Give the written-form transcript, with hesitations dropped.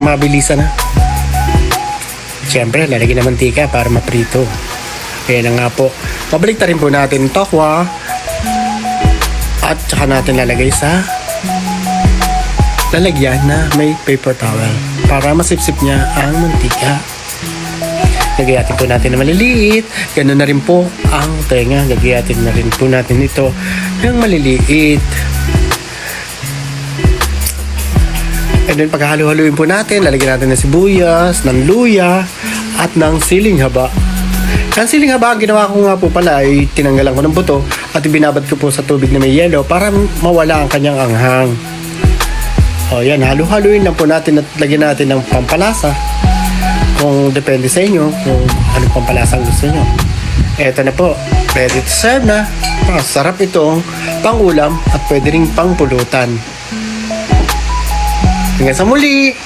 mabilisan na. Siyempre, lalagyan ng mantika para maprito. Ayan na nga po. Pabalik rin po natin tokwa. At saka natin lalagay sa lalagyan na may paper towel para masipsip niya ang mantika. Gagayatin po natin na maliliit. Ganun na rin po ang tenga. Gagayatin na rin po natin ito ng maliliit. And then paghahalu-haluin po natin, lalagyan natin ng sibuyas, ng luya, at ng siling haba. Ang siling haba, ang ginawa ko nga po pala ay tinanggalan ko ng buto at ibinabad ko po sa tubig na may yelo para mawala ang kanyang anghang. O yan, halu-haluin lang po natin at lagyan natin ng pampalasa. Kung depende sa inyo, kung anong pampalasa ang gusto nyo. Eto na po, ready to serve na. Sarap itong pang-ulam at pwede ring pang-pulutan. Hanggang sa muli!